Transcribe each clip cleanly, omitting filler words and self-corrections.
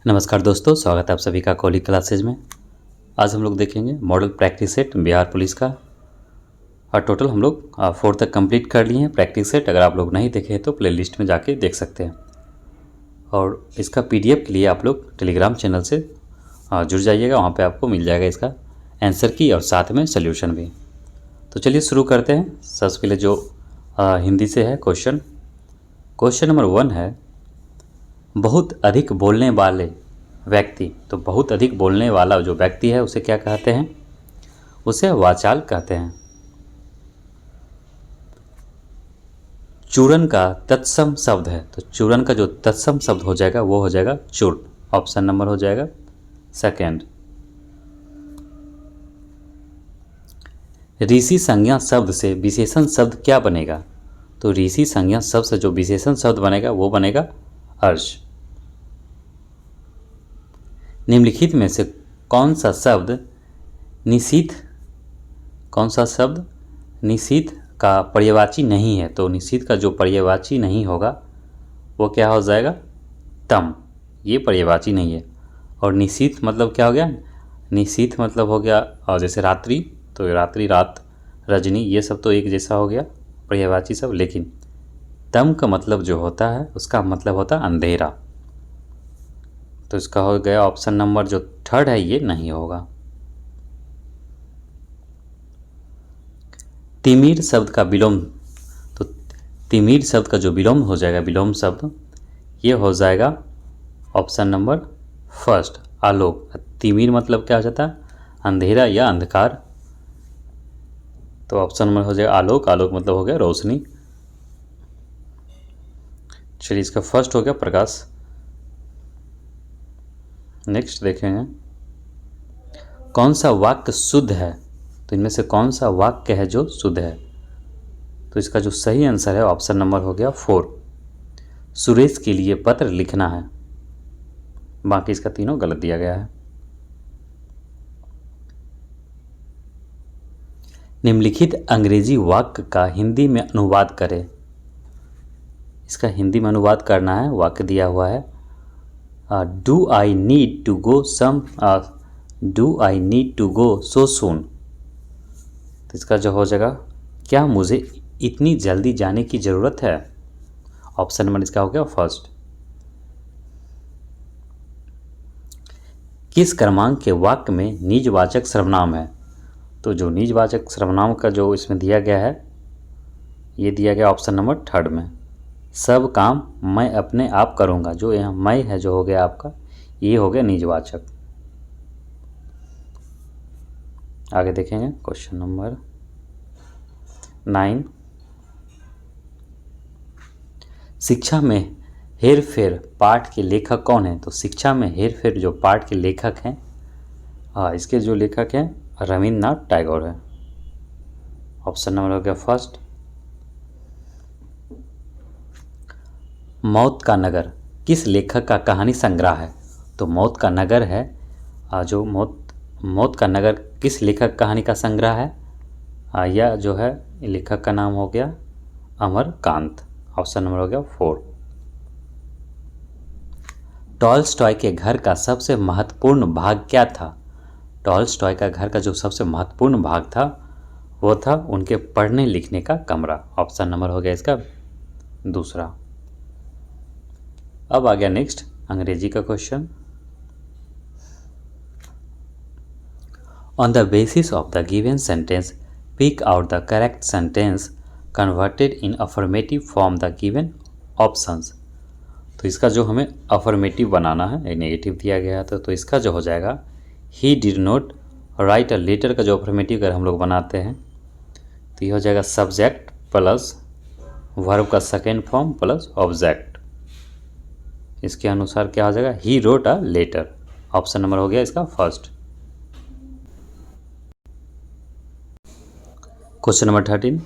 नमस्कार दोस्तों, स्वागत है आप सभी का कोहली क्लासेज में। आज हम लोग देखेंगे model practice set Bihar police का। और टोटल हम लोग 4 तक कंप्लीट कर लिए हैं प्रैक्टिस सेट। अगर आप लोग नहीं देखे तो प्लेलिस्ट में जाके देख सकते हैं। और इसका पीडीएफ के लिए आप लोग टेलीग्राम चैनल से जुड़ जाइएगा, वहाँ पे आपको मिल जाएगा इसका आंसर की और साथ में सोल्यूशन भी। तो चलिए शुरू करते हैं। सबसे पहले जो हिंदी से है क्वेश्चन नंबर 1 है, बहुत अधिक बोलने वाले व्यक्ति। तो बहुत अधिक बोलने वाला जो व्यक्ति है उसे क्या कहते हैं? उसे वाचाल कहते हैं। चूर्ण का तत्सम शब्द है, तो चूर्ण का जो तत्सम शब्द हो जाएगा वो हो जाएगा चूर्ण। ऑप्शन नंबर हो जाएगा सेकंड। ऋषि संज्ञा शब्द से विशेषण शब्द क्या बनेगा? तो ऋषि संज्ञा शब्द से जो विशेषण शब्द बनेगा वो बनेगा अर्ष। निम्नलिखित में से कौन सा शब्द निशीथ का पर्यायवाची नहीं है? तो निशीथ का जो पर्यायवाची नहीं होगा वो क्या हो जाएगा? तम। ये पर्यायवाची नहीं है। और निशीथ मतलब क्या हो गया? निशीथ मतलब हो गया और जैसे रात्रि, तो रात्रि, रात, रजनी, ये सब तो एक जैसा हो गया पर्यायवाची सब। लेकिन तम का मतलब जो होता है उसका मतलब होता है अंधेरा। तो इसका हो गया ऑप्शन नंबर जो थर्ड है, ये नहीं होगा। तिमिर शब्द का विलोम, तो तिमिर शब्द का जो विलोम हो जाएगा, विलोम शब्द, ये हो जाएगा ऑप्शन नंबर फर्स्ट, आलोक। तिमिर मतलब क्या हो जाता है? अंधेरा या अंधकार। तो ऑप्शन नंबर हो जाएगा आलोक। आलोक मतलब हो गया रोशनी। चलिए, इसका फर्स्ट हो गया प्रकाश। नेक्स्ट देखेंगे, कौन सा वाक्य शुद्ध है? तो इनमें से कौन सा वाक्य है जो शुद्ध है? तो इसका जो सही आंसर है ऑप्शन नंबर हो गया 4, सुरेश के लिए पत्र लिखना है। बाकी इसका तीनों गलत दिया गया है। निम्नलिखित अंग्रेजी वाक्य का हिंदी में अनुवाद करें। इसका हिंदी में अनुवाद करना है। वाक्य दिया हुआ है, do I need to go so soon. तो इसका जो हो जाएगा, क्या मुझे इतनी जल्दी जाने की ज़रूरत है? ऑप्शन नंबर इसका हो गया फर्स्ट। किस क्रमांक के वाक्य में निजवाचक सर्वनाम है? तो जो निजवाचक सर्वनाम का जो इसमें दिया गया है, ये दिया गया ऑप्शन नंबर थर्ड में। सब काम मैं अपने आप करूँगा, जो यहाँ मैं है जो हो गया आपका, ये हो गया निजवाचक। आगे देखेंगे क्वेश्चन नंबर 9, शिक्षा में हेर फेर पाठ के लेखक कौन है? तो शिक्षा में हेर फेर जो पाठ के लेखक हैं, इसके जो लेखक हैं रविन्द्रनाथ टैगोर है। ऑप्शन नंबर हो गया फर्स्ट। मौत का नगर किस लेखक का कहानी संग्रह है? तो मौत का नगर है, जो मौत का नगर किस लेखक कहानी का संग्रह है? यह जो है लेखक का नाम हो गया अमरकांत। ऑप्शन नंबर हो गया 4। टॉल्स्टॉय के घर का सबसे महत्वपूर्ण भाग क्या था? टॉल्स्टॉय का घर का जो सबसे महत्वपूर्ण भाग था वो था उनके पढ़ने लिखने का कमरा। ऑप्शन नंबर हो गया इसका दूसरा। अब आ गया नेक्स्ट अंग्रेजी का question. On the basis of the given sentence pick out the correct sentence converted in affirmative form the given options. तो इसका जो हमें अफर्मेटिव बनाना है, नेगेटिव दिया गया है, तो इसका जो हो जाएगा he did not write a letter का जो अफर्मेटिव अगर हम लोग बनाते हैं तो ये हो जाएगा सब्जेक्ट प्लस वर्ब का सेकेंड फॉर्म प्लस ऑब्जेक्ट। इसके अनुसार क्या हो जाएगा? He wrote a letter. Option number हो गया इसका first. Question number 13,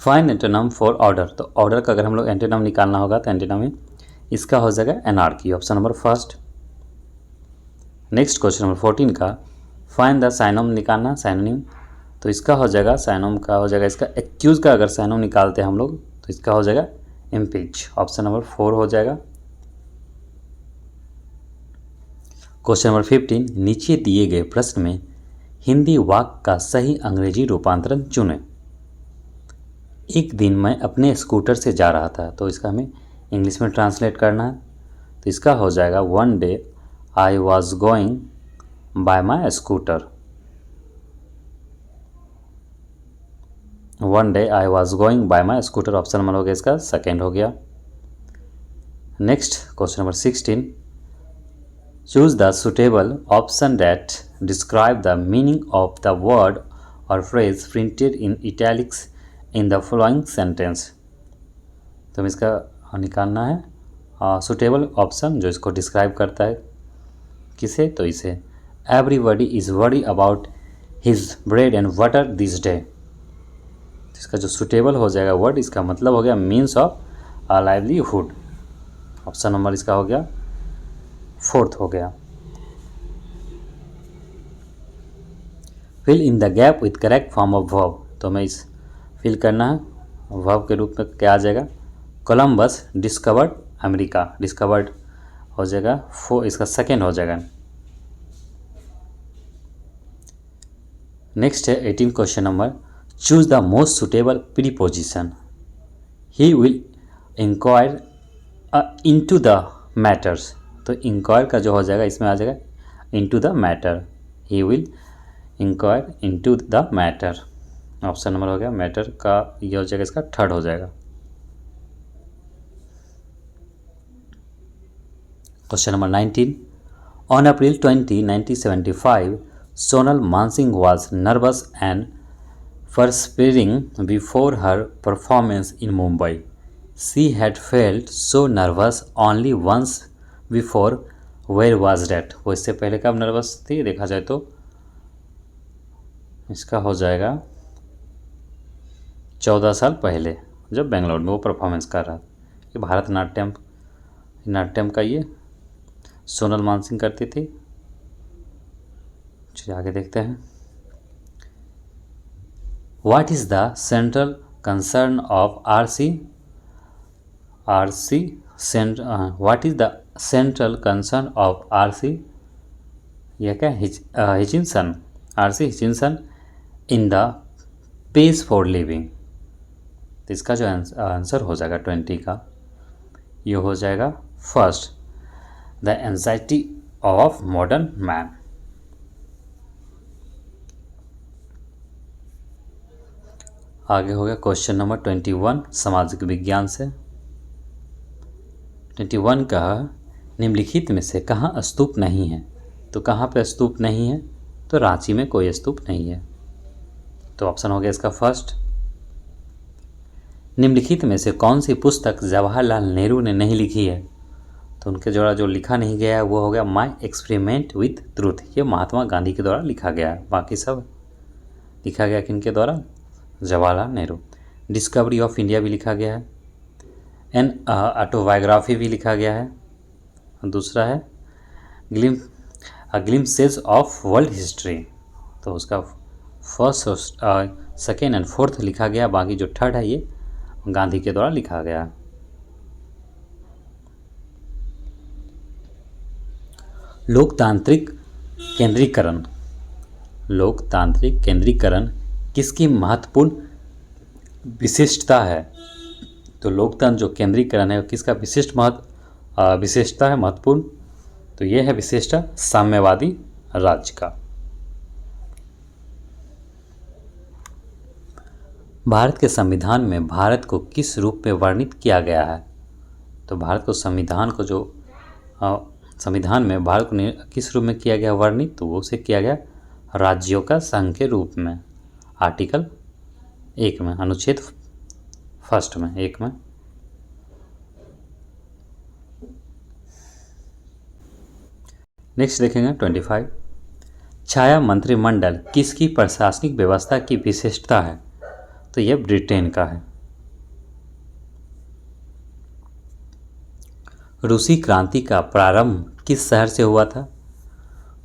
find antonym for order. तो ऑर्डर का अगर हम लोग एंटोनिम निकालना होगा तो एंटोनिम इसका हो जाएगा anarchy. Option number first. Next question number 14 का फाइंड द साइनोम निकालना, साइनोनिम। तो इसका हो जाएगा साइनोम का हो जाएगा इसका एक्यूज का अगर साइनोम निकालते हैं हम लोग तो इसका हो जाएगा इम्पीच। ऑप्शन नंबर 4 हो जाएगा। क्वेश्चन नंबर 15, नीचे दिए गए प्रश्न में हिंदी वाक्य का सही अंग्रेजी रूपांतरण चुनें। एक दिन मैं अपने स्कूटर से जा रहा था, तो इसका हमें इंग्लिश में ट्रांसलेट करना है। तो इसका हो जाएगा one day I was going by my scooter. One day I was going by my scooter option number हो गया इसका सेकेंड हो गया। Next question number 16, choose the suitable option that describe the meaning of the word और phrase printed in italics in the following sentence. तो हमें इसका निकालना है सुटेबल ऑप्शन जो इसको डिस्क्राइब करता है किसे, तो इसे everybody is worry about his bread and water this day. इसका जो सुटेबल हो जाएगा वर्ड, इसका मतलब हो गया means of livelihood. Option number इसका हो गया फोर्थ हो गया। Fill in the gap with correct form of verb, तो हमें इस फिल करना है वर्ब के रूप में क्या आ जाएगा, कोलंबस डिस्कवर्ड अमेरिका। डिस्कवर्ड हो जाएगा इसका सेकेंड हो जाएगा। नेक्स्ट है 18 question number, choose the most suitable preposition. He will inquire into the matters, तो इंक्वायर का जो हो जाएगा इसमें आ जाएगा into the matter. He will inquire into the matter. Option number हो गया मैटर का ये हो जाएगा इसका थर्ड हो जाएगा। Question number 19, on April 20, 1975 Sonal Mansingh was nervous and perspiring before her performance in Mumbai. She had felt so nervous only once before. Where was that? वो इससे पहले कब नर्वस थी देखा जाए तो इसका हो जाएगा 14 साल पहले जब बेंगलोर में वो परफॉर्मेंस कर रहा था। ये भारतनाट्यम का ये सोनल मानसिंह करती थी। चलिए आगे देखते हैं। What is the central concern of what is the central concern of यह क्या Hutchinson RC Hutchinson in the pace for living. तो इसका जो आंसर हो जाएगा 20 का ये हो जाएगा first, the anxiety of modern man. आगे हो गया क्वेश्चन नंबर 21 सामाजिक विज्ञान से। 21 का निम्नलिखित में से कहाँ स्तूप नहीं है, तो कहाँ पे स्तूप नहीं है, तो रांची में कोई स्तूप नहीं है। तो ऑप्शन हो गया इसका फर्स्ट। निम्नलिखित में से कौन सी पुस्तक जवाहरलाल नेहरू ने नहीं लिखी है, तो उनके द्वारा जो लिखा नहीं गया है वो हो गया माई एक्सपेरिमेंट विथ ट्रूथ। ये महात्मा गांधी के द्वारा लिखा गया है, बाकी सब लिखा गया किनके द्वारा, Jawaharlal Nehru. Discovery of India भी लिखा गया है, एन ऑटोबायोग्राफी भी लिखा गया है। दूसरा है ग्लिम्पसेस ऑफ वर्ल्ड हिस्ट्री, तो उसका फर्स्ट सेकेंड एंड फोर्थ लिखा गया, बाकी जो थर्ड है ये गांधी के द्वारा लिखा गया। लोकतांत्रिक केंद्रीकरण किसकी महत्वपूर्ण विशिष्टता है, तो लोकतंत्र जो केंद्रीकरण है किसका विशिष्टता है महत्वपूर्ण, तो ये है विशिष्टता साम्यवादी राज्य का। भारत के संविधान में भारत को किस रूप में वर्णित किया गया है, तो भारत को संविधान में भारत को किस रूप में किया गया वर्णित, तो वो उसे किया गया राज्यों का संघ के रूप में, आर्टिकल 1 में, अनुच्छेद फर्स्ट में 1 में। नेक्स्ट देखेंगे 25, छाया मंत्रिमंडल किसकी प्रशासनिक व्यवस्था की विशिष्टता है, तो यह ब्रिटेन का है। रूसी क्रांति का प्रारंभ किस शहर से हुआ था,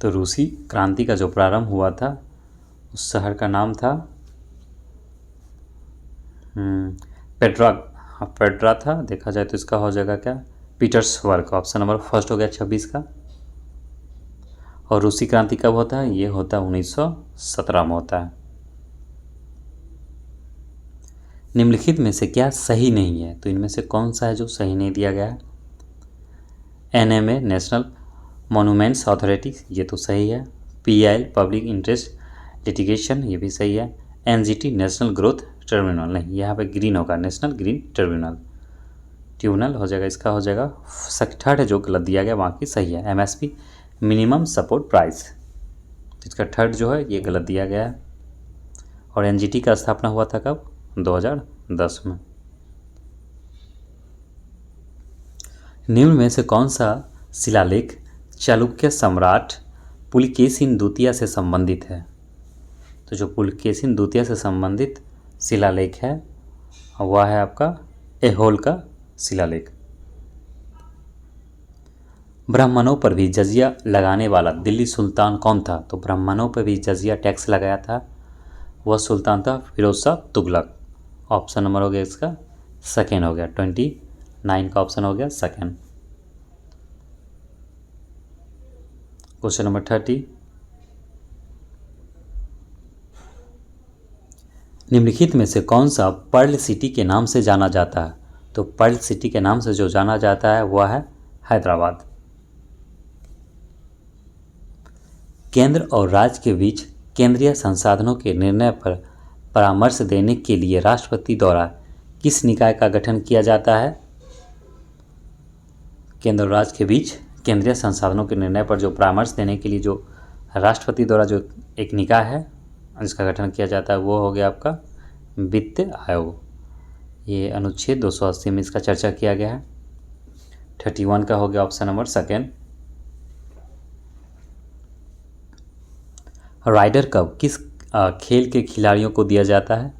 तो रूसी क्रांति का जो प्रारंभ हुआ था उस शहर का नाम था पेट्रा था। देखा जाए तो इसका हो जाएगा क्या, पीटर्सबर्ग। ऑप्शन नंबर फर्स्ट हो गया 26 का। और रूसी क्रांति कब होता है? ये होता है 1917 में होता है। निम्नलिखित में से क्या सही नहीं है? तो इनमें से कौन सा है जो सही नहीं दिया गया है? NMA नेशनल मॉन्यूमेंट्स अथॉरिटी, ये तो सही है। PIL पब्लिक इंटरेस्ट लिटिगेशन, ये भी सही है। NGT नेशनल ग्रोथ ट्रिब्यूनल, नहीं, यहाँ पे ग्रीन होगा, नेशनल ग्रीन ट्रिब्यूनल हो जाएगा, इसका हो जाएगा। थर्ड है जो गलत दिया गया, बाकी सही है। MSP मिनिमम सपोर्ट प्राइस, इसका थर्ड जो है ये गलत दिया गया है। और NGT का स्थापना हुआ था कब? 2010 में। निम्न में से कौन सा शिलालेख चालुक्य सम्राट पुलकेशिन द्वितीय से संबंधित है? तो जो पुलकेशिन द्वितीय से संबंधित शिलालेख है वह है आपका ऐहोल का शिलालेख। ब्राह्मणों पर भी जजिया लगाने वाला दिल्ली सुल्तान कौन था? तो ब्राह्मणों पर भी जजिया टैक्स लगाया था, वह सुल्तान था फिरोज शाह तुगलक। ऑप्शन नंबर हो गया इसका सेकेंड हो गया, 29 का ऑप्शन हो गया सेकेंड। क्वेश्चन नंबर 30, निम्नलिखित में से कौन सा पर्ल सिटी के नाम से जाना जाता है? तो पर्ल सिटी के नाम से जो जाना जाता है वह है हैदराबाद। केंद्र और राज्य के बीच केंद्रीय संसाधनों के निर्णय पर परामर्श देने के लिए राष्ट्रपति द्वारा किस निकाय का गठन किया जाता है? केंद्र और राज्य के बीच केंद्रीय संसाधनों के निर्णय पर जो परामर्श देने के लिए जो राष्ट्रपति द्वारा जो एक निकाय है जिसका गठन किया जाता है वो हो गया आपका वित्त आयोग। ये अनुच्छेद 280 में इसका चर्चा किया गया है। 31 का हो गया option number second. Ryder Cup किस खेल के खिलाड़ियों को दिया जाता है?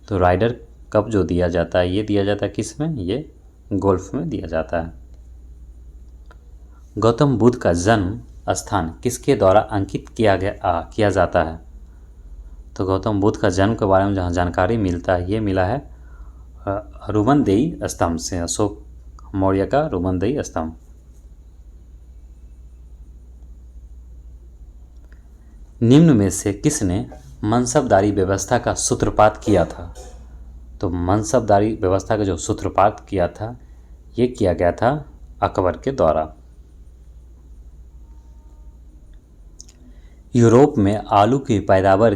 तो राइडर कप जो दिया जाता है ये दिया जाता है किस में? ये गोल्फ में दिया जाता है। गौतम बुद्ध का जन्म स्थान किसके द्वारा अंकित किया जाता है? तो गौतम बुद्ध का जन्म के बारे में जहाँ जानकारी मिलता है ये मिला है रुमनदेई स्तंभ से, अशोक मौर्य का रुमनदेई स्तंभ। निम्न में से किसने मनसबदारी व्यवस्था का सूत्रपात किया था? तो मनसबदारी व्यवस्था का जो सूत्रपात किया था ये किया गया था अकबर के द्वारा। यूरोप में आलू की पैदावार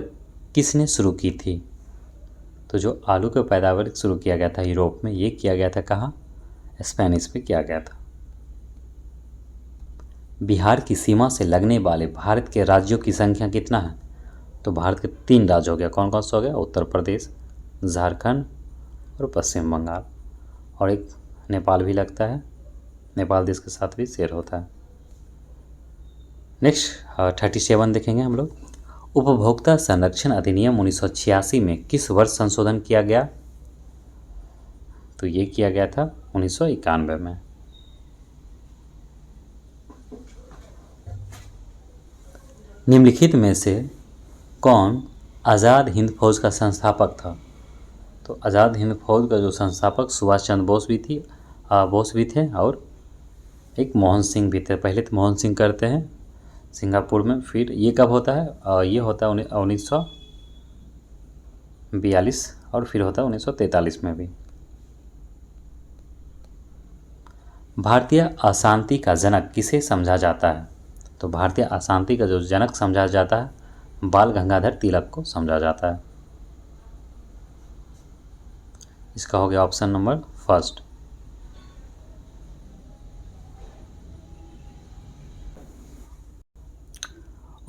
किसने शुरू की थी? तो जो आलू की पैदावार शुरू किया गया था यूरोप में ये किया गया था कहाँ? स्पेनिश में किया गया था। बिहार की सीमा से लगने वाले भारत के राज्यों की संख्या कितना है? तो भारत के 3 राज्य हो गया, कौन कौन सा हो गया? उत्तर प्रदेश, झारखंड और पश्चिम बंगाल, और एक नेपाल भी लगता है, नेपाल देश के साथ भी शेयर होता है। नेक्स्ट 37 देखेंगे हम लोग। उपभोक्ता संरक्षण अधिनियम 1986 में किस वर्ष संशोधन किया गया? तो ये किया गया था 1991 में। निम्नलिखित में से कौन आज़ाद हिंद फौज का संस्थापक था? तो आज़ाद हिंद फौज का जो संस्थापक सुभाष चंद्र बोस भी थे और एक मोहन सिंह भी थे। पहले तो मोहन सिंह करते हैं सिंगापुर में, फिर ये कब होता है? ये होता है 1942 और फिर होता है 1943 में भी। भारतीय अशांति का जनक किसे समझा जाता है? तो भारतीय अशांति का जो जनक समझा जाता है बाल गंगाधर तिलक को समझा जाता है। इसका हो गया option number first.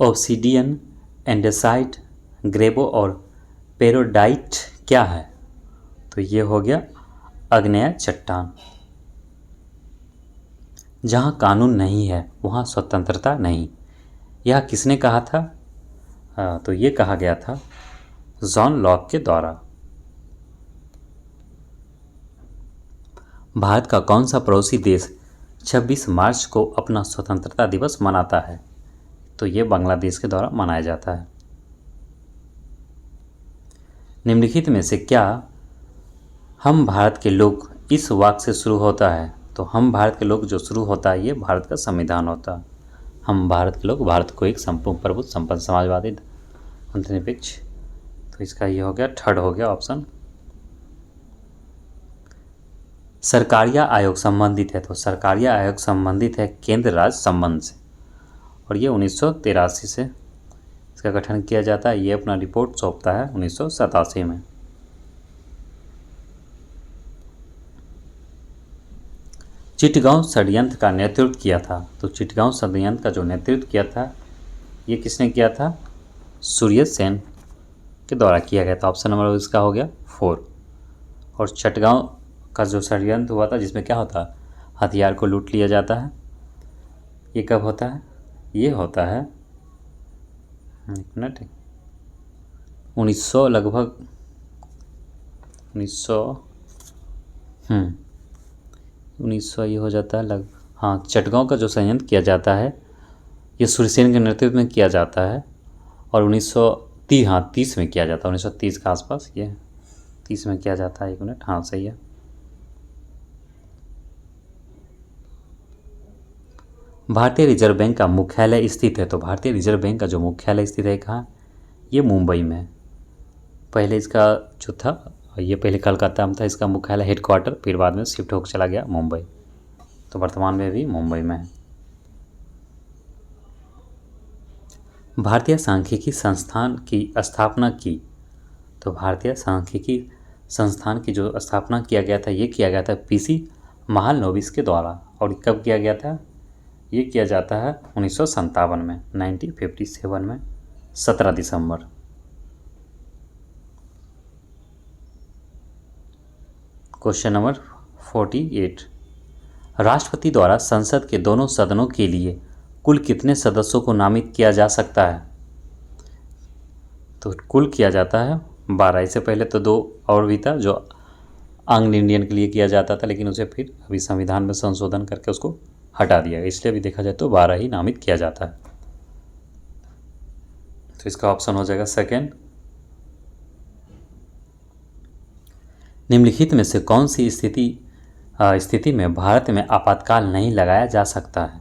Obsidian, andesite, ग्रेबो और पेरोडाइट क्या है? तो ये हो गया आग्नेय चट्टान। जहाँ कानून नहीं है वहाँ स्वतंत्रता नहीं, यह किसने कहा था? तो ये कहा गया था जॉन लॉक के द्वारा। भारत का कौन सा पड़ोसी देश 26 मार्च को अपना स्वतंत्रता दिवस मनाता है? तो ये बांग्लादेश के द्वारा मनाया जाता है। निम्नलिखित में से क्या हम भारत के लोग इस वाक्य से शुरू होता है? तो हम भारत के लोग जो शुरू होता है ये भारत का संविधान होता है। हम भारत के लोग भारत को एक संपूर्ण प्रभुत्व संपन्न समाजवादी धर्मनिरपेक्ष, तो इसका ये हो गया, थर्ड हो गया ऑप्शन। सरकारिया आयोग संबंधित है, तो सरकारिया आयोग संबंधित है केंद्र राज्य संबंध से, और ये 1983 से इसका गठन किया जाता है। ये अपना रिपोर्ट सौंपता है 1987 में। चिटगांव षड्यंत्र का नेतृत्व किया था, तो चिटगांव षड्यंत्र का जो नेतृत्व किया था ये किसने किया था? सूर्य सेन के द्वारा किया गया था। ऑप्शन नंबर इसका हो गया 4। और चटगांव का जो षड्यंत्र हुआ था जिसमें क्या होता है, हथियार को लूट लिया जाता है, ये कब होता है? ये होता है 1900 लगभग 1900 ये हो जाता है हाँ, चटगांव का जो षड्यंत्र किया जाता है ये सूर्यसेन के नेतृत्व में किया जाता है, और 1930 में किया जाता है, 1930 के आसपास, ये 30 में किया जाता है। 1 मिनट, हाँ सही है। भारतीय रिजर्व बैंक का मुख्यालय स्थित है, तो भारतीय रिजर्व बैंक का जो मुख्यालय स्थित है कहाँ? ये मुंबई में। पहले इसका जो था ये पहले कलकत्ता में था इसका मुख्यालय, हेडक्वार्टर, फिर बाद में शिफ्ट होकर चला गया मुंबई, तो वर्तमान में भी मुंबई में है। भारतीय सांख्यिकी संस्थान की स्थापना की, तो भारतीय सांख्यिकी संस्थान की जो स्थापना किया गया था ये किया गया था पीसी महालनोबिस के द्वारा, और कब किया गया था? ये किया जाता है 1957 में, 1957 में 17 दिसंबर। क्वेश्चन नंबर 48, राष्ट्रपति द्वारा संसद के दोनों सदनों के लिए कुल कितने सदस्यों को नामित किया जा सकता है? तो कुल किया जाता है 12। इससे पहले तो 2 और भी था जो एंग्लो इंडियन के लिए किया जाता था, लेकिन उसे फिर अभी संविधान में संशोधन करके उसको हटा दिया, इसलिए अभी देखा जाए तो 12 ही नामित किया जाता है। तो इसका ऑप्शन हो जाएगा सेकेंड। निम्नलिखित में से कौन सी स्थिति में भारत में आपातकाल नहीं लगाया जा सकता है?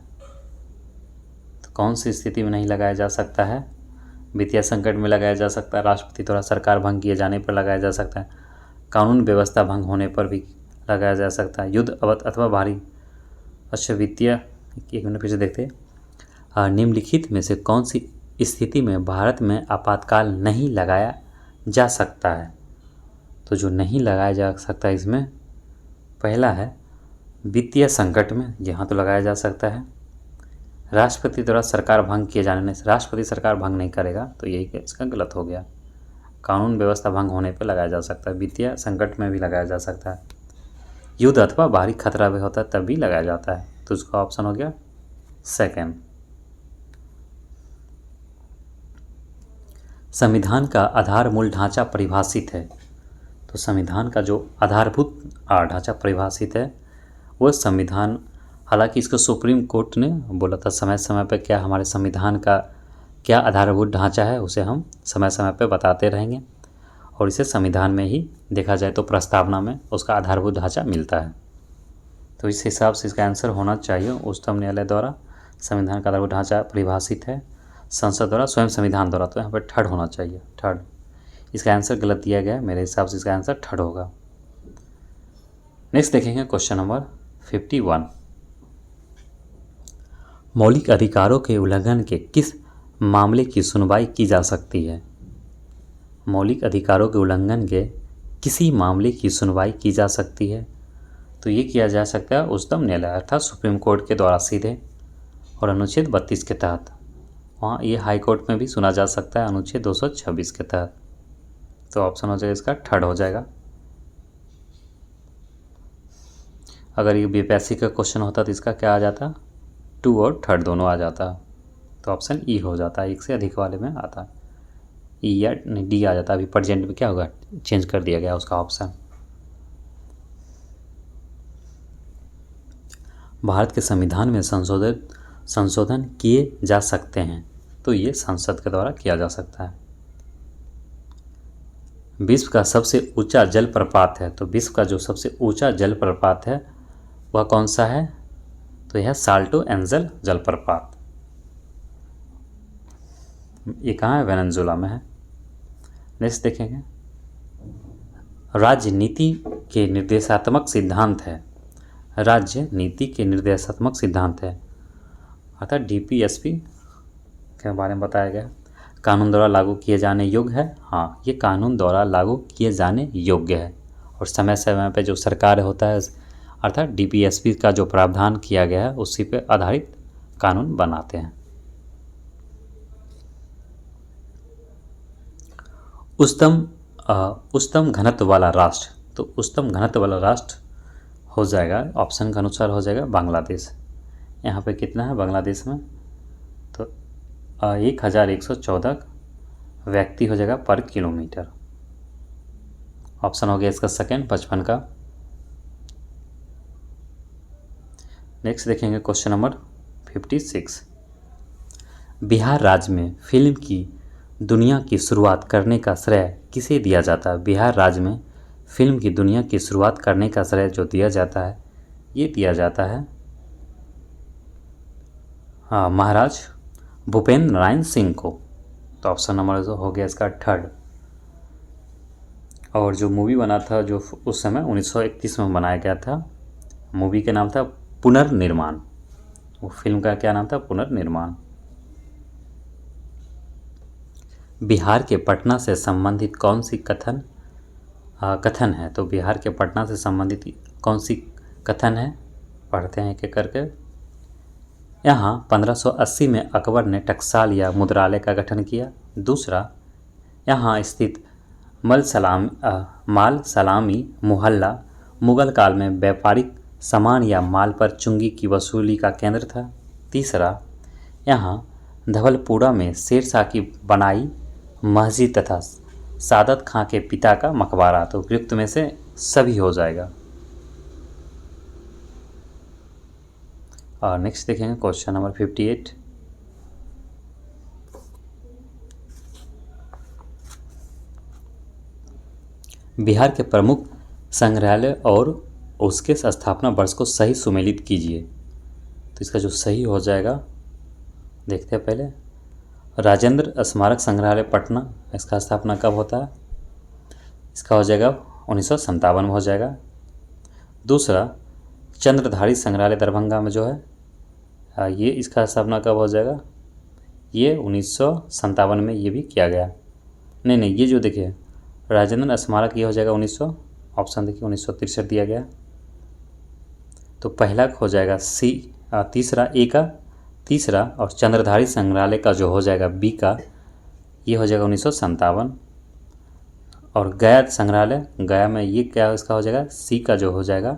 तो कौन सी स्थिति में नहीं लगाया जा सकता है? वित्तीय संकट में लगाया जा सकता है, राष्ट्रपति द्वारा सरकार भंग किए जाने पर लगाया जा सकता है, कानून व्यवस्था भंग होने पर भी लगाया जा सकता है, युद्ध अथवा भारी। अच्छा, वित्तीय, एक मिनट फिर से देखते हैं। निम्नलिखित में से कौन सी स्थिति में भारत में आपातकाल नहीं लगाया जा सकता है? तो जो नहीं लगाया जा सकता इसमें पहला है वित्तीय संकट में, यहाँ तो लगाया जा सकता है। राष्ट्रपति द्वारा सरकार भंग किए जाने से, राष्ट्रपति सरकार भंग नहीं करेगा, तो यही इसका गलत हो गया। कानून व्यवस्था भंग होने पर लगाया जा सकता है, वित्तीय संकट में भी लगाया जा सकता है, युद्ध अथवा बाहरी खतरा भी होता है तब भी लगाया जाता है, तो उसका ऑप्शन हो गया सेकेंड। संविधान का आधार मूल ढांचा परिभाषित है, तो संविधान का जो आधारभूत ढांचा परिभाषित है वह संविधान, हालांकि इसको सुप्रीम कोर्ट ने बोला था समय समय पर क्या हमारे संविधान का क्या आधारभूत ढांचा है उसे हम समय समय पर बताते रहेंगे, और इसे संविधान में ही देखा जाए तो प्रस्तावना में उसका आधारभूत ढांचा मिलता है। तो इस हिसाब से इसका आंसर होना चाहिए उच्चतम न्यायालय द्वारा संविधान का आधारभूत ढांचा परिभाषित है, संसद द्वारा, स्वयं संविधान द्वारा, तो यहाँ पर थर्ड होना चाहिए, थर्ड। इसका आंसर गलत दिया गया है, मेरे हिसाब से इसका आंसर थर्ड होगा। नेक्स्ट देखेंगे क्वेश्चन नंबर 51, मौलिक अधिकारों के उल्लंघन के किस मामले की सुनवाई की जा सकती है? मौलिक अधिकारों के उल्लंघन के किसी मामले की सुनवाई की जा सकती है, तो ये किया जा सकता है उच्चतम न्यायालय अर्थात सुप्रीम कोर्ट के द्वारा सीधे, और अनुच्छेद 32 के तहत। वहाँ ये हाई कोर्ट में भी सुना जा सकता है अनुच्छेद 226 के तहत, तो ऑप्शन हो जाएगा इसका थर्ड हो जाएगा। अगर ये बीपीएससी का क्वेश्चन होता तो इसका क्या आ जाता? 2 और थर्ड दोनों आ जाता, तो ऑप्शन ई हो जाता, एक से अधिक वाले में आता, ई या डी आ जाता। अभी प्रेजेंट में क्या होगा, चेंज कर दिया गया उसका ऑप्शन। भारत के संविधान में संशोधन किए जा सकते हैं, तो ये संसद के द्वारा किया जा सकता है। विश्व का सबसे ऊंचा जलप्रपात है, तो विश्व का जो सबसे ऊंचा जलप्रपात है वह कौन सा है? तो यह साल्टो एंजल जलप्रपात। ये कहाँ है? वेनेजुएला में है। नेक्स्ट देखेंगे, राज्य नीति के निर्देशात्मक सिद्धांत है। राज्य नीति के निर्देशात्मक सिद्धांत है अर्थात डीपीएसपी के बारे में बताया गया। कानून द्वारा लागू किए जाने योग्य है। हाँ, ये कानून द्वारा लागू किए जाने योग्य है और समय समय पे जो सरकार होता है अर्थात डीपीएसपी का जो प्रावधान किया गया है उसी पे आधारित कानून बनाते हैं। उच्चतम घनत्व वाला राष्ट्र, तो उच्चतम घनत्व वाला राष्ट्र हो जाएगा, ऑप्शन के अनुसार हो जाएगा बांग्लादेश। यहाँ पे कितना है बांग्लादेश में? तो 1114 व्यक्ति हो जाएगा पर किलोमीटर। ऑप्शन हो गया इसका सेकेंड 55 का। नेक्स्ट देखेंगे क्वेश्चन नंबर 56। बिहार राज्य में फिल्म की दुनिया की शुरुआत करने का श्रेय किसे दिया जाता है? बिहार राज्य में फिल्म की दुनिया की शुरुआत करने का श्रेय जो दिया जाता है ये दिया जाता है महाराज भूपेंद्र नारायण सिंह को। तो ऑप्शन नंबर हो गया इसका थर्ड। और जो मूवी बना था जो उस समय 1931 में बनाया गया था, मूवी का नाम था पुनर्निर्माण। वो फिल्म का क्या नाम था? पुनर्निर्माण। बिहार के पटना से संबंधित कौन सी कथन है? तो बिहार के पटना से संबंधित कौन सी कथन है? पढ़ते हैं एक एक करके। यहाँ 1580 में अकबर ने टकसाल या मुद्रालय का गठन किया। दूसरा, यहाँ स्थित माल सलामी मोहल्ला मुगल काल में व्यापारिक सामान या माल पर चुंगी की वसूली का केंद्र था। तीसरा, यहाँ धवलपुरा में शेरशाह की बनाई मस्जिद तथा सादत खां के पिता का मकबरा। तो उपयुक्त में से सभी हो जाएगा। और नेक्स्ट देखेंगे क्वेश्चन नंबर 58। बिहार के प्रमुख संग्रहालय और उसके स्थापना वर्ष को सही सुमेलित कीजिए। तो इसका जो सही हो जाएगा देखते हैं पहले। राजेंद्र स्मारक संग्रहालय पटना, इसका स्थापना कब होता है? इसका हो जाएगा 1957 में हो जाएगा। दूसरा, चंद्रधारी संग्रहालय दरभंगा में जो है ये इसका स्थापना कब हो जाएगा? ये 1957 में ये भी किया गया। नहीं, ये जो देखिए राजेंद्र स्मारक ये हो जाएगा 1900, ऑप्शन देखिए 1963 दिया गया। तो पहला हो जाएगा सी, तीसरा ए का तीसरा, और चंद्रधारी संग्रहालय का जो हो जाएगा बी का ये हो जाएगा 1957। और गया संग्रहालय गया में ये क्या इसका हो जाएगा सी का जो हो जाएगा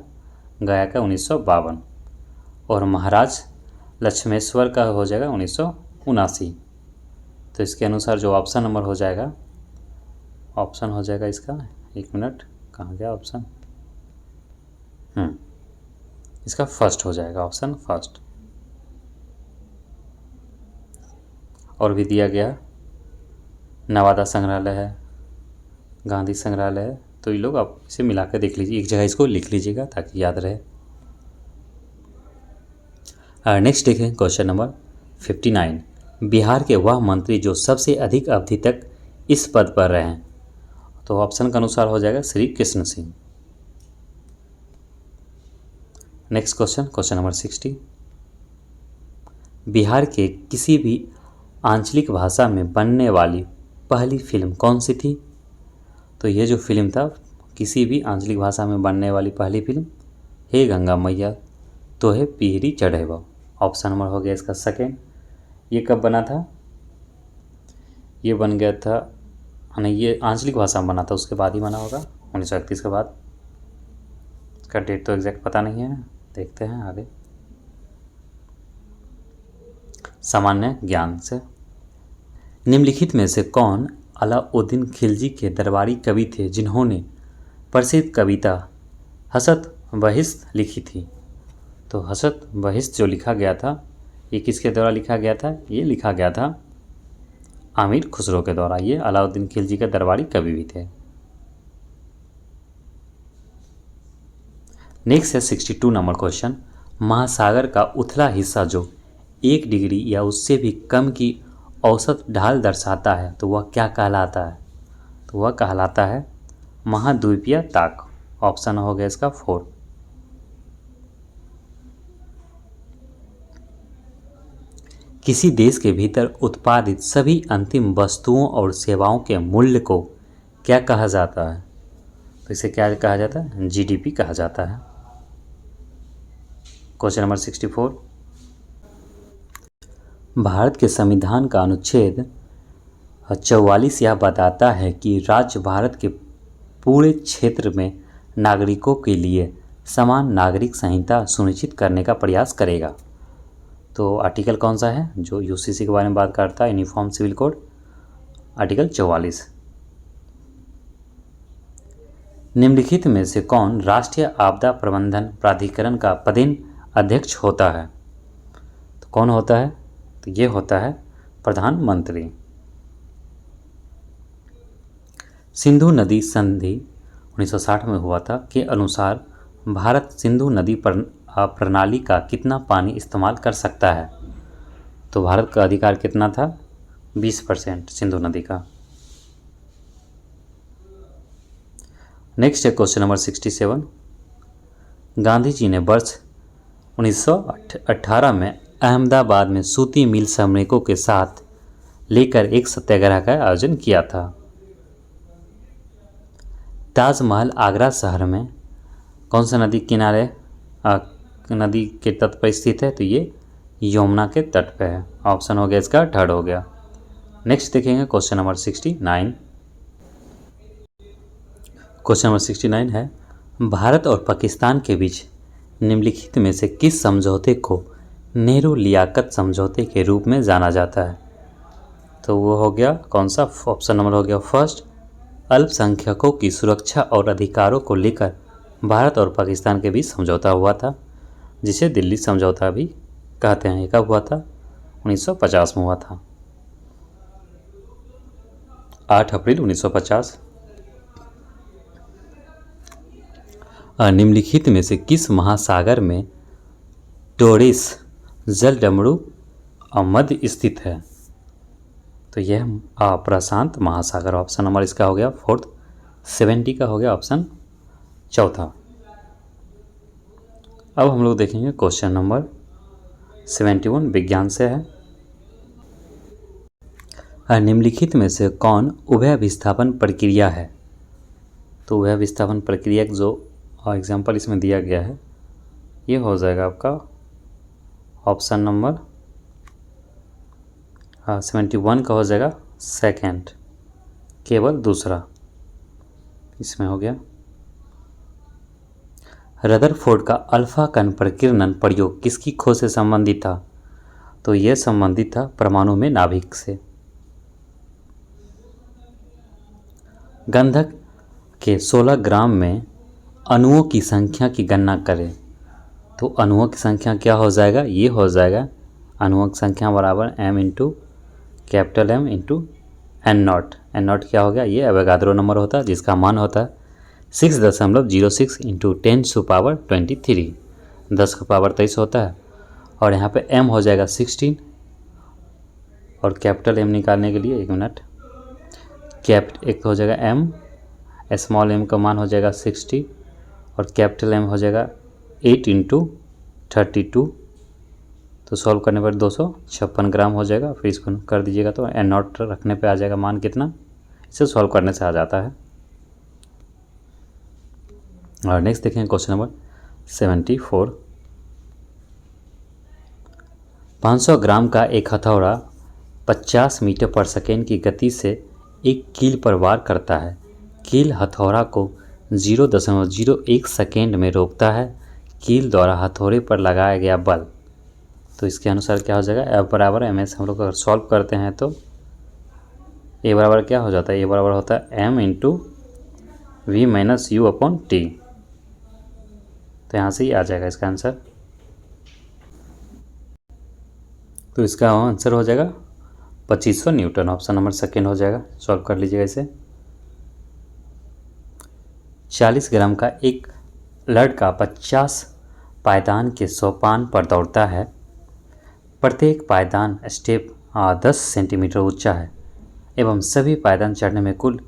गया का 1952। और महाराज लक्ष्मेश्वर का हो जाएगा 1979। तो इसके अनुसार जो ऑप्शन नंबर हो जाएगा, ऑप्शन हो जाएगा इसका, एक मिनट कहाँ गया ऑप्शन, इसका फर्स्ट हो जाएगा, ऑप्शन फर्स्ट। और भी दिया गया नवादा संग्रहालय है, गांधी संग्रहालय है। तो ये लोग आप इसे मिला कर देख लीजिए, एक जगह इसको लिख लीजिएगा ताकि याद रहे। नेक्स्ट देखें क्वेश्चन नंबर 59। बिहार के वह मंत्री जो सबसे अधिक अवधि तक इस पद पर रहे हैं। तो ऑप्शन के अनुसार हो जाएगा Shri Krishna Singh. Next question number 60। Bihar के किसी भी आंचलिक भाषा में बनने वाली पहली फिल्म कौन सी थी? तो ये जो फिल्म था किसी भी आंचलिक भाषा में बनने वाली पहली फिल्म हे गंगा मैया तोहे पीहरी चढ़ेबा। ऑप्शन नंबर हो गया इसका सेकेंड। ये कब बना था? ये बन गया था, नहीं ये आंचलिक भाषा में बना था, उसके बाद ही बना होगा 1931 के बाद। इसका डेट तो एग्जैक्ट पता नहीं है, देखते हैं आगे। सामान्य ज्ञान से निम्नलिखित में से कौन अलाउद्दीन खिलजी के दरबारी कवि थे जिन्होंने प्रसिद्ध कविता हसत बहिश्त लिखी थी? तो हसत बहिश्त जो लिखा गया था ये किसके द्वारा लिखा गया था? ये लिखा गया था आमिर खुसरो के द्वारा। ये अलाउद्दीन खिलजी के दरबारी कवि भी थे। नेक्स्ट है 62 नंबर क्वेश्चन। महासागर का उथला हिस्सा जो 1 डिग्री या उससे भी कम की औसत ढाल दर्शाता है तो वह क्या कहलाता है? तो वह कहलाता है महाद्वीपीय ताक। ऑप्शन हो गया इसका 4। किसी देश के भीतर उत्पादित सभी अंतिम वस्तुओं और सेवाओं के मूल्य को क्या कहा जाता है? तो इसे क्या कहा जाता है? जीडीपी कहा जाता है। Question number 64। भारत के संविधान का अनुच्छेद 44 यह बताता है कि राज्य भारत के पूरे क्षेत्र में नागरिकों के लिए समान नागरिक संहिता सुनिश्चित करने का प्रयास करेगा। तो आर्टिकल कौन सा है जो यूसीसी के बारे में बात करता है? Uniform civil code, article 44। निम्नलिखित में से कौन राष्ट्रीय आपदा प्रबंधन प्राधिकरण का पदेन अध्यक्ष होता है? तो कौन होता है? तो ये होता है प्रधानमंत्री। सिंधु नदी संधि 1960 में हुआ था के अनुसार भारत सिंधु नदी प्रणाली का कितना पानी इस्तेमाल कर सकता है? तो भारत का अधिकार कितना था? 20% सिंधु नदी का। नेक्स्ट है क्वेश्चन नंबर 67। गांधी जी ने वर्ष 1918 में अहमदाबाद में सूती मिल श्रमिकों के साथ लेकर एक सत्याग्रह का आयोजन किया था। ताजमहल आगरा शहर में कौन सा नदी किनारे नदी के तट पर स्थित है? तो ये यमुना के तट पे है। ऑप्शन हो गया इसका 3rd हो गया। नेक्स्ट देखेंगे क्वेश्चन नंबर 69। क्वेश्चन नंबर 69 है भारत और पाकिस्तान के बीच निम्नलिखित में से किस समझौते को नेहरू लियाकत समझौते के रूप में जाना जाता है? तो वो हो गया कौन सा? ऑप्शन नंबर हो गया 1st। अल्पसंख्यकों की सुरक्षा और अधिकारों को लेकर भारत और पाकिस्तान के बीच समझौता हुआ था, जिसे दिल्ली समझौता भी कहते हैं। ये कब हुआ था? 1950 में हुआ था, 8 अप्रैल 1950। निम्नलिखित में से किस महासागर में टोरेस जलडमरू मध्य स्थित है? तो यह प्रशांत महासागर। ऑप्शन नंबर इसका हो गया 4th। 70 का हो गया ऑप्शन 4था। अब हम लोग देखेंगे क्वेश्चन नंबर 71 विज्ञान से है। निम्नलिखित में से कौन उभय विस्थापन प्रक्रिया है? तो उभय विस्थापन प्रक्रिया जो एग्जाम्पल इसमें दिया गया है ये हो जाएगा आपका ऑप्शन नंबर 71 का हो जाएगा 2nd, केवल दूसरा इसमें हो गया। रदरफोर्ड का अल्फा कण प्रकीर्णन प्रयोग किसकी खोज से संबंधित था? तो यह संबंधित था परमाणु में नाभिक से। गंधक के 16 ग्राम में अणुओं की संख्या की गणना करें। तो अणुओं की संख्या क्या हो जाएगा? ये हो जाएगा अणुओं की संख्या बराबर m into capital M into n0। n0 क्या हो गया? ये एवोगाद्रो नंबर होता है जिसका मान होता है 6.06 इंटू 10⁻23, 10 का पावर 23 होता है। और यहाँ पे m हो जाएगा 16 और कैपिटल M निकालने के लिए 1 मिनट, एक हो जाएगा m, स्मॉल m का मान हो जाएगा 60 और कैपिटल M हो जाएगा 8 इंटू 32। तो सॉल्व करने पर 256 ग्राम हो जाएगा। फिर इसको कर दीजिएगा तो n0 रखने पे आ जाएगा मान कितना? इसे सॉल्व करने से आ जाता है। और नेक्स्ट देखेंगे क्वेश्चन नंबर 74। 500 ग्राम का एक हथौड़ा 50 मीटर पर सेकेंड की गति से एक कील पर वार करता है। कील हथौड़ा को 0.01 सेकेंड में रोकता है। कील द्वारा हथौड़े पर लगाया गया बल। तो इसके अनुसार क्या हो जाएगा? F बराबर MS। हम लोग अगर सॉल्व करते हैं तो A बराबर क्या हो जाता है? A बराबर होता है M into V minus U upon T। तो यहाँ से ही आ जाएगा इसका आंसर। तो इसका आंसर हो जाएगा 2500 न्यूटन। ऑप्शन नंबर 2nd हो जाएगा। सॉल्व कर लीजिएगा इसे। 40 ग्राम का एक लड़का 50 पायदान के सोपान पर दौड़ता है। प्रत्येक पायदान स्टेप 10 सेंटीमीटर ऊंचा है एवं सभी पायदान चढ़ने में कुल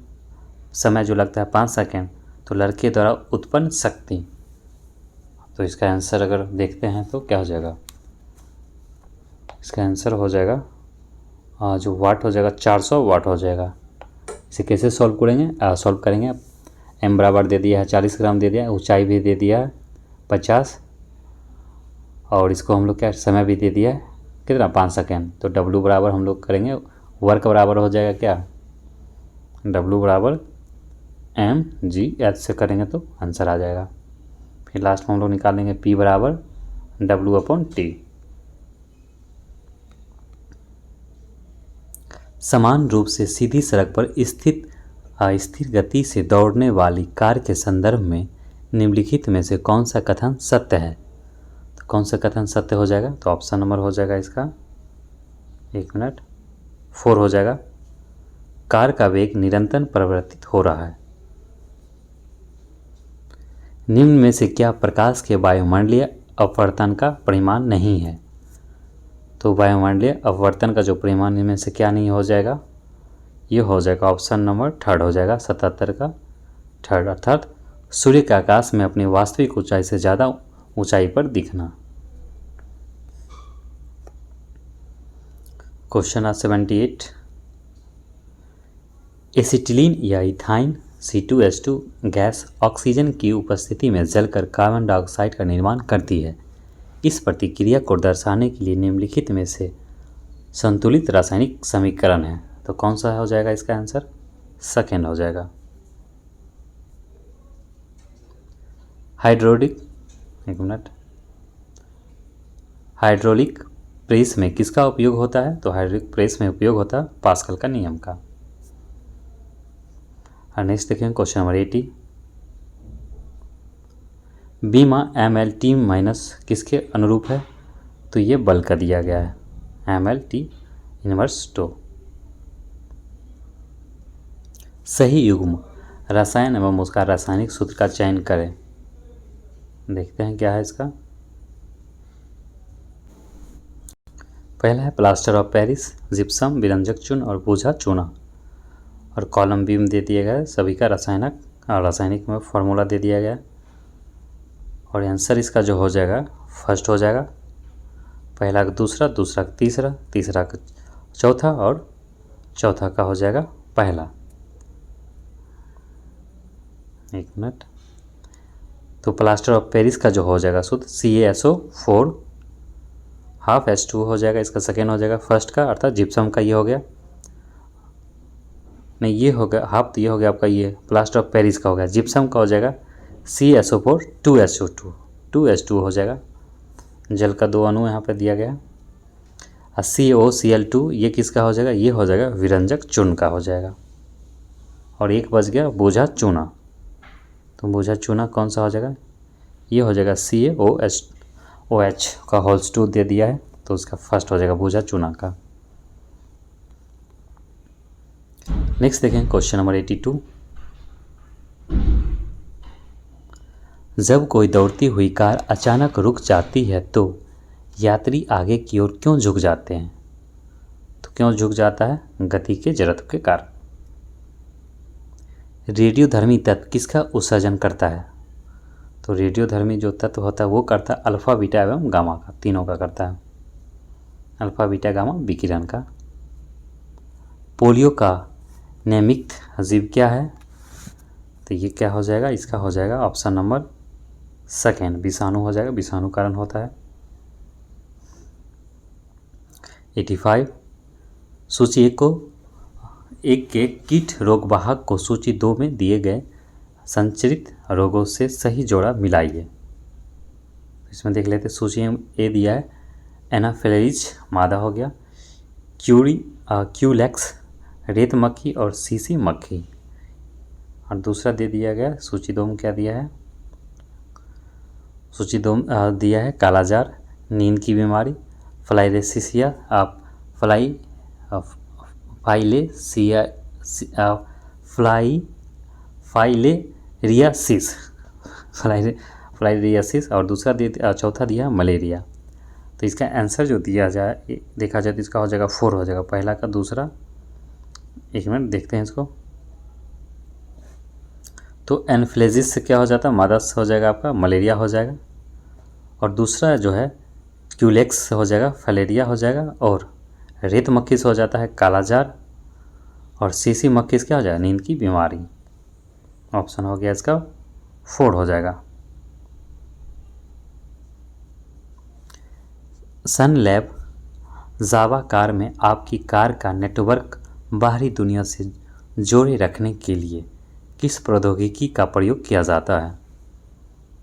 समय जो लगता है 5 सेकेंड, तो लड़के द्वारा उत्पन्न शक्ति, तो इसका आंसर अगर देखते हैं तो क्या हो जाएगा, इसका आंसर हो जाएगा जो वाट हो जाएगा 400 वाट हो जाएगा। इसे कैसे सॉल्व करेंगे एम बराबर दे दिया है 40 ग्राम दे दिया है, ऊंचाई भी दे दिया है 50, और इसको हम लोग क्या समय भी दे दिया है कितना 5 सेकेंड। तो W बराबर हम लोग करेंगे वर्क बराबर हो जाएगा क्या, W बराबर mgh से करेंगे तो आंसर आ जाएगा। फिर लास्ट में हम लोग निकालेंगे P बराबर W/T। समान रूप से सीधी सड़क पर स्थित अस्थिर गति से दौड़ने वाली कार के संदर्भ में निम्नलिखित में से कौन सा कथन सत्य है, तो कौन सा कथन सत्य हो जाएगा, तो ऑप्शन नंबर हो जाएगा इसका 4 हो जाएगा, कार का वेग निरंतर परिवर्तित हो रहा है। निम्न में से क्या प्रकाश के वायुमंडलीय अपवर्तन का परिमाण नहीं है, तो वायुमंडलीय अपवर्तन का जो परिमाण इनमें से क्या नहीं हो जाएगा, ये हो जाएगा ऑप्शन नंबर 3 हो जाएगा 77 का 3, अर्थात सूर्य के आकाश में अपनी वास्तविक ऊंचाई से ज़्यादा ऊंचाई पर दिखना। क्वेश्चन 78, एसिटिलीन या इथाइन C2H2 गैस ऑक्सीजन की उपस्थिति में जलकर कार्बन डाइऑक्साइड का निर्माण करती है। इस प्रतिक्रिया को दर्शाने के लिए निम्नलिखित में से संतुलित रासायनिक समीकरण है, तो कौन सा हो जाएगा इसका आंसर, सेकेंड हो जाएगा। हाइड्रोलिक प्रेस में किसका उपयोग होता है, तो हाइड्रोलिक प्रेस में उपयोग होता है पास्कल का नियम का। और नेक्स्ट देखें क्वेश्चन नंबर 80, बीमा MLT माइनस किसके अनुरूप है, तो ये बल का दिया गया है MLT इनवर्स 2। सही युग्म रसायन एवं उसका रासायनिक सूत्र का चयन करें, देखते हैं क्या है इसका। पहला है प्लास्टर ऑफ पेरिस, जिप्सम, विरंजक चूर्ण और बोझा चूना, और कॉलम बी में दे दिया गया है सभी का रासायनिक में फार्मूला दे दिया गया है, और आंसर इसका जो हो जाएगा फर्स्ट हो जाएगा, पहला का दूसरा, दूसरा का तीसरा, तीसरा का चौथा और चौथा का हो जाएगा पहला। एक मिनट, तो प्लास्टर ऑफ पेरिस का जो हो जाएगा सूत्र CaSO4 हाफ H2 हो जाएगा, इसका सेकेंड हो जाएगा फर्स्ट का, अर्थात जिप्सम का ये हो गया, नहीं ये हो गया हाफ, तो ये हो गया आपका ये प्लास्टर ऑफ पेरिस का हो गया, जिप्सम का हो जाएगा CaSO4 2SO2 हो जाएगा, जल का 2 अणु यहाँ पे दिया गया, और COCl2 ये किसका हो जाएगा, ये हो जाएगा विरंजक चूर्ण का हो जाएगा, और एक बच गया बोझा चूना, तो बोझा चूना कौन सा हो जाएगा, ये हो जाएगा CaOH का होल्स 2 दे दिया है, तो उसका फर्स्ट हो जाएगा बोझा चूना का। नेक्स्ट देखें क्वेश्चन नंबर 82, जब कोई दौड़ती हुई कार अचानक रुक जाती है तो यात्री आगे की ओर क्यों झुक जाते हैं, तो क्यों झुक जाता है, गति के जड़त्व के कारण। रेडियोधर्मी तत्व किसका उत्सर्जन करता है, तो रेडियोधर्मी जो तत्व होता है वो करता है अल्फा बीटा एवं गामा का, तीनों का करता है, अल्फा बीटा गामा विकिरण का। पोलियो का नियमित जीव क्या है, तो ये क्या हो जाएगा, इसका हो जाएगा ऑप्शन नंबर सेकेंड विषाणु हो जाएगा, विषाणु कारण होता है। 85, सूची 1 के कीट रोगवाहक को सूची 2 में दिए गए संचरित रोगों से सही जोड़ा मिलाइए। इसमें देख लेते, सूची ए दिया है एनाफिलेरिज मादा हो गया, क्यूलेक्स रेत मक्खी और सीसी मक्खी, और दूसरा दे दिया गया सूची 2 में क्या दिया है, सूची 2 दिया है कालाजार, नींद की बीमारी, फ्लाइलेसिसिया फाइलेरियासिस और दूसरा चौथा दिया मलेरिया। तो इसका आंसर जो दिया जाए देखा जाए तो इसका हो जाएगा 4 हो जाएगा, पहला का दूसरा। एक मिनट देखते हैं इसको। तो एनफ्लेजिस से क्या हो जाता है, मदस हो जाएगा आपका, मलेरिया हो जाएगा। और दूसरा जो है क्यूलेक्स हो जाएगा, फलेरिया हो जाएगा। और रेत मक्खी से हो जाता है कालाजार। और सीसी मक्खी से क्या हो जाएगा, नींद की बीमारी। ऑप्शन हो गया इसका 4 हो जाएगा। सन लैब जावा कार में आपकी कार का नेटवर्क बाहरी दुनिया से जोड़े रखने के लिए किस प्रौद्योगिकी का प्रयोग किया जाता है?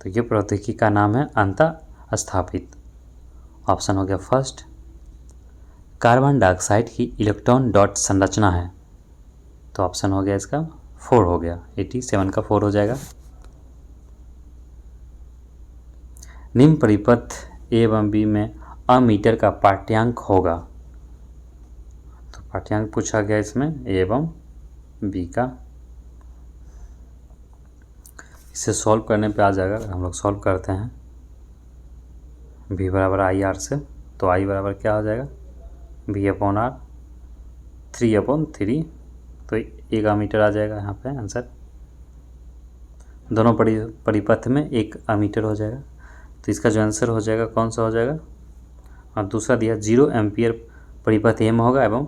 तो ये प्रौद्योगिकी का नाम है अंतः स्थापित। ऑप्शन हो गया फर्स्ट, कार्बन डाइऑक्साइड की इलेक्ट्रॉन डॉट संरचना है। तो ऑप्शन हो गया इसका 4 हो गया, 87 का 4 हो जाएगा। निम्न परिपथ ए एवं बी में अमीटर का पाठ्यांक होगा। तो पाठ्यांक पूछा गया इसमें ए एवं बी का। इसे सॉल्व करने पे आ जाएगा। अगर हम लोग सॉल्व करते हैं v बराबर आई आर से, तो i बराबर क्या हो जाएगा, v अपॉन आर 3/3। तो 1 अमीटर आ जाएगा यहाँ पे आंसर। दोनों परिपथ में 1 अमीटर हो जाएगा। तो इसका जो आंसर हो जाएगा कौन सा हो जाएगा, और दूसरा दिया 0 एम्पियर परिपथ ए में होगा एवं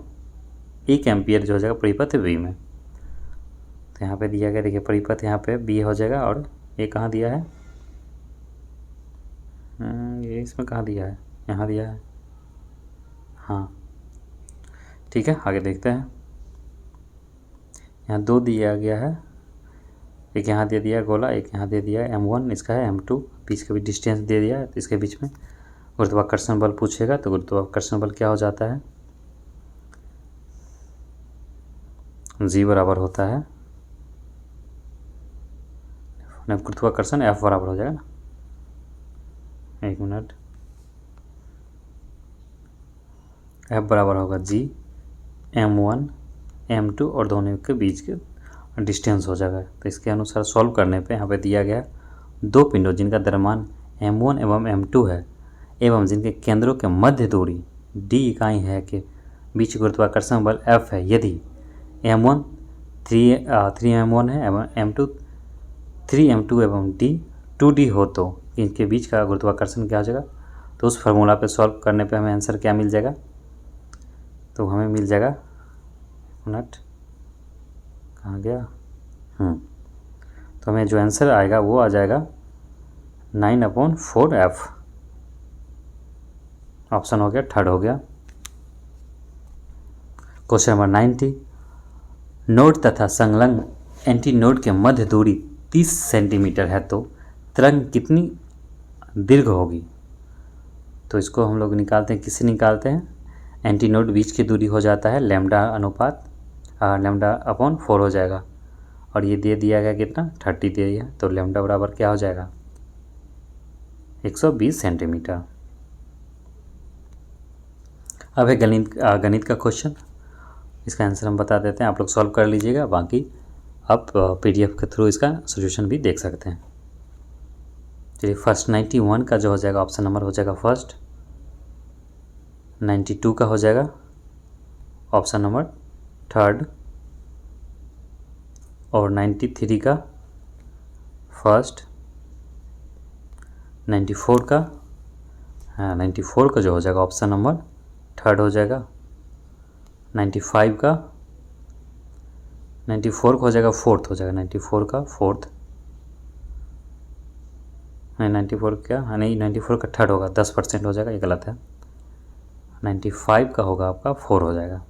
1 एम्पियर जो हो जाएगा परिपथ बी में। तो यहाँ पे दिया गया, देखिए परिपथ यहाँ पे बी हो जाएगा। और ये कहाँ दिया है, ये इसमें कहाँ दिया है, यहाँ दिया है। हाँ ठीक है, आगे देखते हैं। यहाँ 2 दिया गया है, एक यहाँ दे दिया गोला, एक यहाँ दे दिया है m1, इसका है m2, बीच का भी डिस्टेंस दे दिया है। तो इसके बीच में गुरुत्वाकर्षण बल पूछेगा। तो गुरुत्वाकर्षण बल क्या हो जाता है, g बराबर होता है, गुरुत्वाकर्षण F बराबर हो जाएगा ना, 1 मिनट, F बराबर होगा g m1 m2 और दोनों के बीच के डिस्टेंस हो जाएगा। तो इसके अनुसार सॉल्व करने पे यहाँ पे दिया गया 2 पिंडों जिनका द्रव्यमान m1 एवं m2 है एवं जिनके केंद्रों के मध्य दूरी d इकाई है के बीच गुरुत्वाकर्षण बल F है। यदि m1 3m1 है एवं m2 3m2 एवं d 2d हो तो इनके बीच का गुरुत्वाकर्षण क्या हो जाएगा। तो उस फार्मूला पे सॉल्व करने पे हमें आंसर क्या मिल जाएगा, तो हमें मिल जाएगा, मिनट कहाँ गया, तो हमें जो आंसर आएगा वो आ जाएगा 9/4F। ऑप्शन हो गया, थर्ड हो गया। क्वेश्चन नंबर 90, नोड तथा संलग्न एंटी नोड के मध्य दूरी 30 सेंटीमीटर है तो तरंग कितनी दीर्घ होगी। तो इसको हम लोग निकालते हैं, किससे निकालते हैं, एंटी नोड बीच की दूरी हो जाता है लैम्डा अनुपात λ/4 हो जाएगा। और ये दे दिया गया कितना, 30 दे दिया। तो लैम्डा बराबर क्या हो जाएगा, 120 सेंटीमीटर। अब है गणित का क्वेश्चन। इसका आंसर हम बता देते हैं, आप लोग सॉल्व कर लीजिएगा, बाकी आप PDF के थ्रू इसका सोल्यूशन भी देख सकते हैं। चलिए फर्स्ट 91 का जो हो जाएगा ऑप्शन नंबर हो जाएगा फर्स्ट, 92 का हो जाएगा ऑप्शन नंबर थर्ड, और 93 का फर्स्ट, 94 का, हाँ 94 का जो हो जाएगा ऑप्शन नंबर थर्ड हो जाएगा, 95 का, 94 का हो जाएगा फोर्थ हो जाएगा, 94 का फोर्थ, नहीं 94 क्या, हाँ नहीं 94 का थर्ड होगा, 10% हो जाएगा, ये गलत है। 95 का होगा आपका 4 हो जाएगा।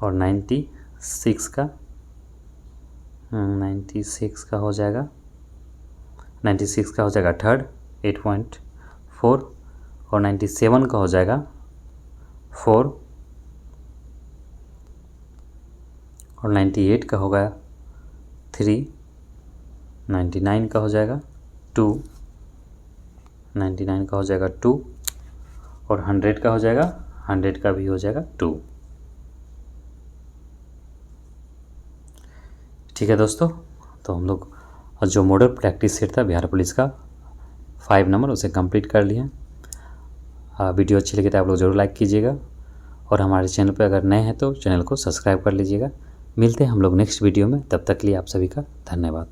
और 96 का 96 का हो जाएगा, 96 का हो जाएगा थर्ड 8.4, और 97 का हो जाएगा 4, और 98 का होगा 3, 99 का हो जाएगा 2, 99 का हो जाएगा 2, और 100 का हो जाएगा, 100 का भी हो जाएगा 2। ठीक है दोस्तों, तो हम लोग जो मॉडल प्रैक्टिस सेट था बिहार पुलिस का 5 नंबर उसे कंप्लीट कर लिए हैं। वीडियो अच्छी लगी तो आप लोग ज़रूर लाइक कीजिएगा और हमारे चैनल पर अगर नए हैं तो चैनल को सब्सक्राइब कर लीजिएगा। मिलते हैं हम लोग नेक्स्ट वीडियो में, तब तक के लिए आप सभी का धन्यवाद।